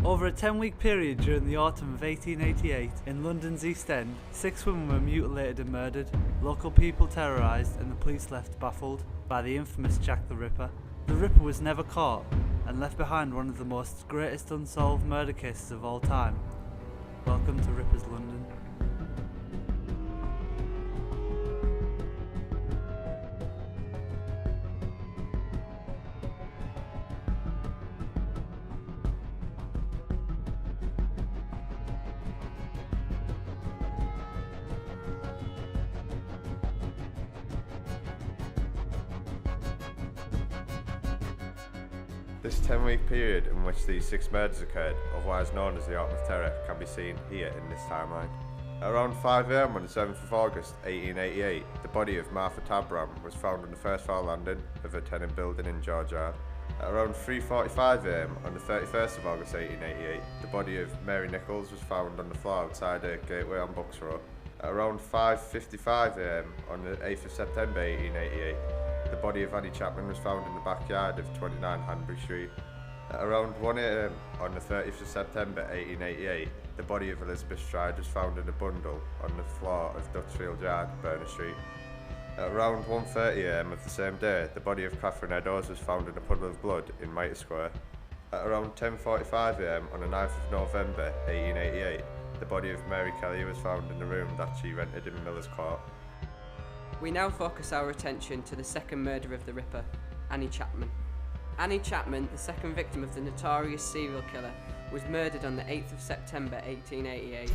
Over a 10-week period during the autumn of 1888, in London's East End, 6 women were mutilated and murdered, local people terrorised and the police left baffled by the infamous Jack the Ripper. The Ripper was never caught and left behind one of the most greatest unsolved murder cases of all time. Welcome to Ripper's London. This 10-week period in which these 6 murders occurred, otherwise known as the Autumn of Terror, can be seen here in this timeline. At around 5 am on the 7th of August 1888, the body of Martha Tabram was found on the first floor landing of a tenant building in George Yard. At around 3:45 am on the 31st of August 1888, the body of Mary Nichols was found on the floor outside a gateway on Bucks Row. At around 5:55 am on the 8th of September 1888, the body of Annie Chapman was found in the backyard of 29 Hanbury Street. At around 1 am on the 30th of September 1888, the body of Elizabeth Stride was found in a bundle on the floor of Dutchfield Yard, Berners Street. At around 1:30 am of the same day, the body of Catherine Eddowes was found in a puddle of blood in Mitre Square. At around 10:45 am on the 9th of November 1888, the body of Mary Kelly was found in the room that she rented in Miller's Court. We now focus our attention to the second murder of the Ripper, Annie Chapman. Annie Chapman, the second victim of the notorious serial killer, was murdered on the 8th of September 1888.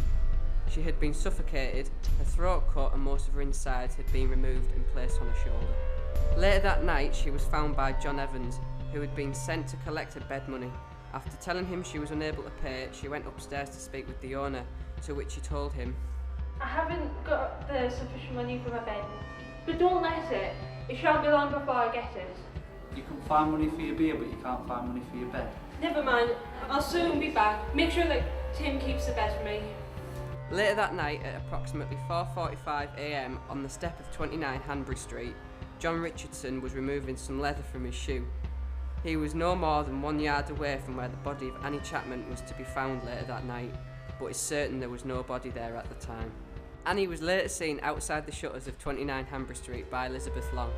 She had been suffocated, her throat cut and most of her insides had been removed and placed on her shoulder. Later that night, she was found by John Evans, who had been sent to collect her bed money. After telling him she was unable to pay, she went upstairs to speak with the owner, to which he told him, "I haven't got the sufficient money for my bed, but don't let it. It shan't be long before I get it." You can find money for your beer, but you can't find money for your bed. Never mind, I'll soon be back. Make sure that Tim keeps the bed for me. Later that night, at approximately 4:45 am on the step of 29 Hanbury Street, John Richardson was removing some leather from his shoe. He was no more than 1 yard away from where the body of Annie Chapman was to be found later that night, but it's certain there was no body there at the time. Annie was later seen outside the shutters of 29 Hanbury Street by Elizabeth Long,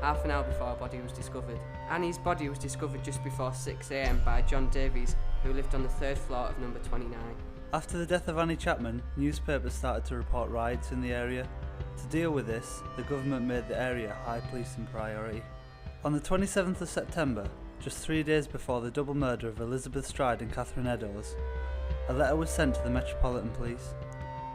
half an hour before her body was discovered. Annie's body was discovered just before 6 am by John Davies, who lived on the 3rd floor of number 29. After the death of Annie Chapman, newspapers started to report riots in the area. To deal with this, the government made the area high policing priority. On the 27th of September, just 3 days before the double murder of Elizabeth Stride and Catherine Eddowes, a letter was sent to the Metropolitan Police.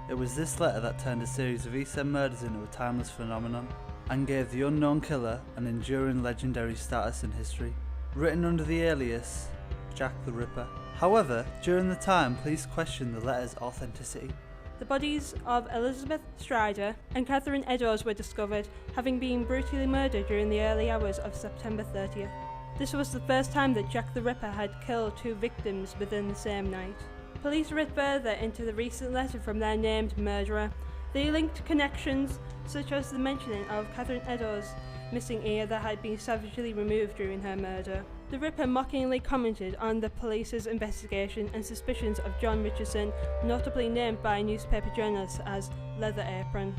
It was this letter that turned a series of East End murders into a timeless phenomenon and gave the unknown killer an enduring legendary status in history, written under the alias Jack the Ripper. However, during the time, police questioned the letter's authenticity. The bodies of Elizabeth Strider and Catherine Eddowes were discovered, having been brutally murdered during the early hours of September 30th. This was the first time that Jack the Ripper had killed 2 victims within the same night. Police read further into the recent letter from their named murderer. They linked connections such as the mentioning of Catherine Eddowes' missing ear that had been savagely removed during her murder. The Ripper mockingly commented on the police's investigation and suspicions of John Richardson, notably named by newspaper journalists as Leather Apron.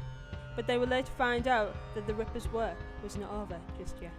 But they would later find out that the Ripper's work was not over just yet.